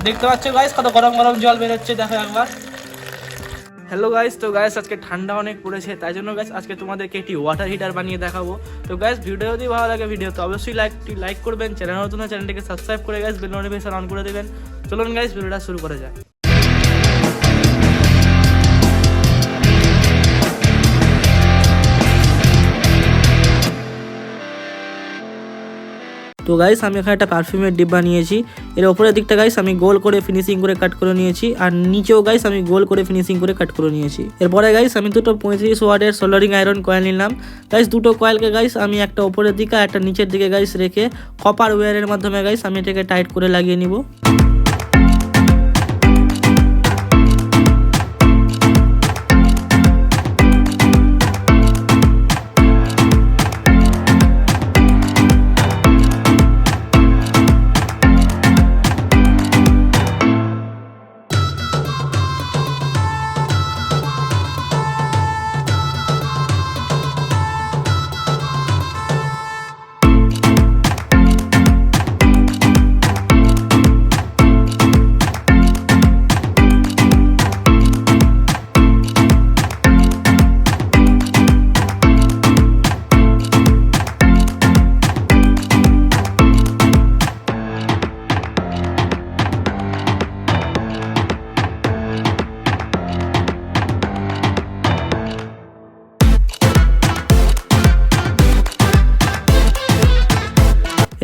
দেখতে পাচ্ছ গাইস কত গরম গরম জল বেরোচ্ছে, দেখো একবার। হ্যালো গাইস, তো গাইস আজকে ঠান্ডা অনেক পড়েছে, তাই জন্য গাইস আজকে তোমাদেরকে একটি ওয়াটার হিটার বানিয়ে দেখাবো। তো গাইস ভিডিও যদি ভালো লাগে ভিডিও তো অবশ্যই লাইক করবেন, চ্যানেল নতুন হলে চ্যানেলটিকে সাবস্ক্রাইব করে গাইস বেল নোটিফিকেশন অন করে দেবেন। চলুন গাইস ভিডিওটা শুরু করা যাক। তো গাইস আমি এখানে একটা পারফিউমের ডিব্বা নিয়েছি, এর উপরের দিকটা গাইস আমি গোল করে ফিনিশিং করে কাট করে নিয়েছি, আর নিচেও গাইস আমি গোল করে ফিনিশিং করে কাট করে নিয়েছি। এরপরে গাইস আমি দুটো 35 ওয়াটের সোল্ডারিং আয়রন কয়েল নিলাম। গাইস দুটো কয়েলকে গাইস আমি একটা উপরের দিকে আর একটা নিচের দিকে গাইস রেখে কপার ওয়্যারের মাধ্যমে গাইস আমি এটাকে টাইট করে লাগিয়ে নিব।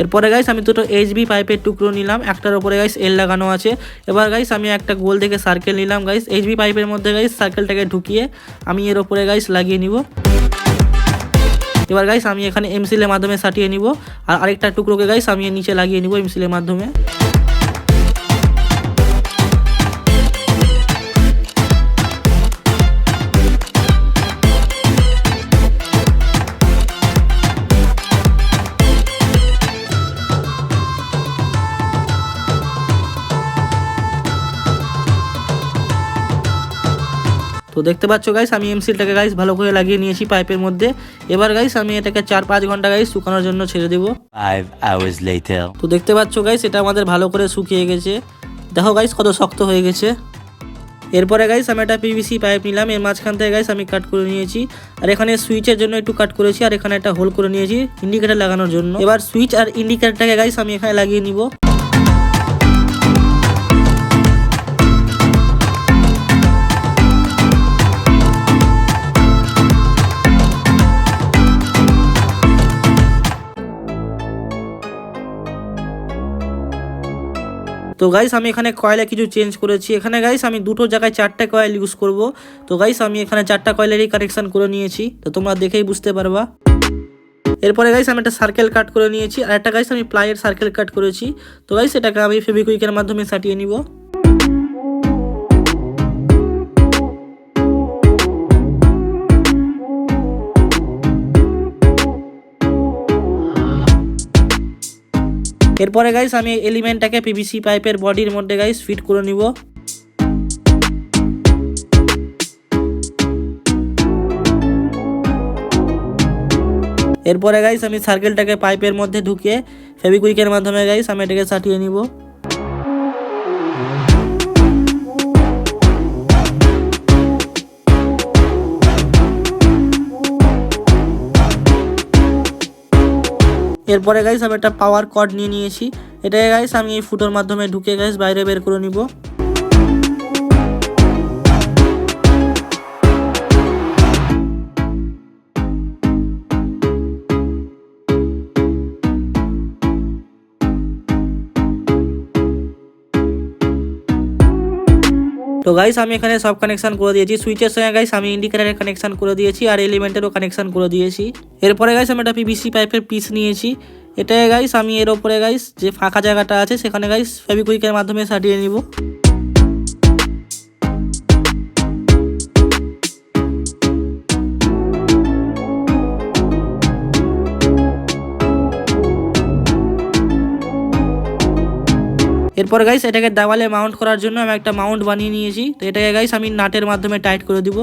এরপরে গাইস আমি দুটো এইচবি পাইপের টুকরো নিলাম, একটার উপরে গাইস এল লাগানো আছে। এবার গাইস আমি একটা গোল থেকে সার্কেল নিলাম গাইস, এইচবি পাইপের মধ্যে গাইস সার্কেলটাকে ঢুকিয়ে আমি এর উপরে গাইস লাগিয়ে নিব। এবার গাইস আমি এখানে এমসিলের মাধ্যমে সাটিয়ে নিব, আর আরেকটা টুকরোকে গাইস আমি এর নিচে লাগিয়ে নিব এমসিলের মাধ্যমে। তো দেখতে পাচ্ছ গাইস আমি এমসিলটাকে গাইস ভালো করে লাগিয়ে নিয়েছি পাইপের মধ্যে। এবার গাইস আমি এটাকে 4-5 ঘন্টা গাইস শুকানোর জন্য ছেড়ে দেব। 5 hours later. তো দেখতে পাচ্ছ গাইস এটা আমাদের ভালো করে শুকিয়ে গেছে, দেখো গাইস কত শক্ত হয়ে গেছে। এরপরে গাইস আমি একটা পিভিসি পাইপ নিলাম, এর মাঝখান থেকে গাইস আমি কাট করে নিয়েছি, আর এখানে সুইচের জন্য একটু কাট করেছি, আর এখানে একটা হোল করে নিয়েছি ইন্ডিকেটর লাগানোর জন্য। এবার সুইচ আর ইন্ডিকেটরটাকে গাইস আমি এখানে লাগিয়ে নিব। তো গাইস আমি এখানে কয়েলে কিছু চেঞ্জ করেছি, এখানে গাইস আমি দুটো জায়গায় 4টা কয়েল ইউজ করব। তো গাইস আমি এখানে 4টা কয়েলেরই কানেকশন করে নিয়েছি, তো তোমরা দেখেই বুঝতে পারবা। এরপরে গাইস আমি একটা সার্কেল কাট করে নিয়েছি, আর একটা গাইস আমি প্লাইয়ের সার্কেল কাট করেছি। তো গাইস এটাকে আমি ফেভিকুইকের মাধ্যমে সাটিয়ে নিব। এরপরে গাইস আমি এলিমেন্টটাকে পিভিসি পাইপের বডির মধ্যে গাইস ফিট করে নিব। এরপরে গাইস আমি সার্কেলটাকে পাইপের মধ্যে ঢুকিয়ে ফেভিকুইকের মাধ্যমে গাইস আমি এটাকে সাটিয়ে নিব। এরপরে গাইস আমি একটা পাওয়ার কর্ড নিয়ে নিয়েছি, এটাকে গাইস আমি এই ফুটোর মাধ্যমে ঢুকে গাইস বাইরে বের করে নিব। তো গাইস আমি এখানে সব কানেকশন করে দিয়েছি, সুইচের সঙ্গে গাইস আমি ইন্ডিকেটরের কানেকশন করে দিয়েছি, আর এলিমেন্টেরও কানেকশন করে দিয়েছি। এরপরে গাইস আমি একটা পিভিসি পাইপের পিস নিয়েছি, এটাকে গাইস আমি এর উপরে গাইস যে ফাঁকা জায়গাটা আছে সেখানে গাইস ফেভিকুইকের মাধ্যমে সাটিয়ে নিব। এরপর গাইস এটাকে দেওয়ালে মাউন্ট করার জন্য আমি একটা মাউন্ট বানিয়ে নিয়েছি, তো এটাকে গাইস আমি নাটের মাধ্যমে টাইট করে দিব।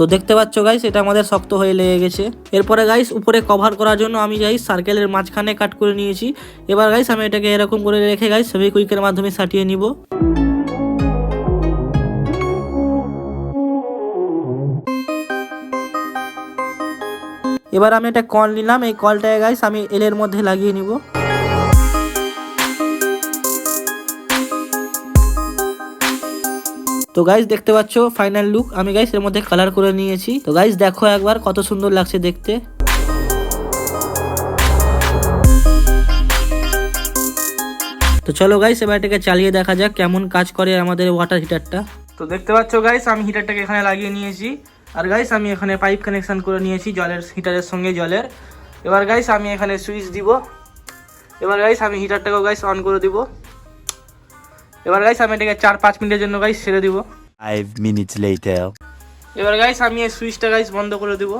তো দেখতে পাচ্ছ গাইস এটা আমাদের শক্ত হয়ে লেগে গেছে। এরপরে গাইস উপরে কভার করার জন্য আমি গাইস সার্কেলের মাঝখানে কাট করে নিয়েছি। এবার গাইস আমি এটাকে এরকম করে রেখে গাইস ফেভিকুইকের মাধ্যমে সাটিয়ে নিব। এবার আমি একটা কল নিলাম, এই কলটাকে গাইস আমি এল এর মধ্যে লাগিয়ে নিব। তো গাইস দেখতে পাচ্ছ ফাইনাল লুক, আমি গাইস এর মধ্যে কালার করে নিয়েছি। তো গাইস দেখো একবার কত সুন্দর লাগছে দেখতে। তো চলো গাইস এবার এটাকে চালিয়ে দেখা যাক কেমন কাজ করে আমাদের ওয়াটার হিটারটা। তো দেখতে পাচ্ছ গাইস আমি হিটারটাকে এখানে লাগিয়ে নিয়েছি, আর গাইস আমি এখানে পাইপ কানেকশন করে নিয়েছি জলের হিটারের সঙ্গে জলের। এবার গাইস আমি এখানে সুইচ দিব। এবার গাইস আমি হিটারটাকেও গাইস অন করে দিব। এবার গাইস আমি এটাকে 4-5 মিনিটের জন্য গাইস ছেড়ে দিব। 5 minutes later. এবার গাইস আমি এই সুইচটা গাইস বন্ধ করে দিব।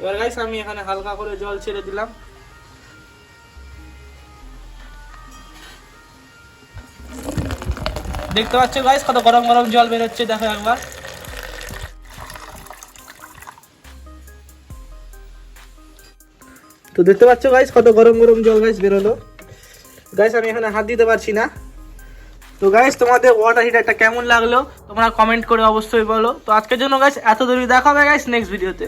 এবার গাইস আমি এখানে হালকা করে জল ছেড়ে দিলাম। দেখতে পাচ্ছ গাইস কত গরম গরম জল বের হচ্ছে, দেখো একবার। তো দেখতে পাচ্ছ গাইস কত গরম গরম জল গাইস বের হলো। গাইস আমি এখানে হাত দিতে পারছি না। তো গাইস তোমাদের ওয়াটার হিটারটা কেমন লাগলো তোমরা কমেন্ট করে অবশ্যই বলো। তো আজকের জন্য গাইস এত দূরই, দেখা হবে গাইস নেক্সট ভিডিওতে।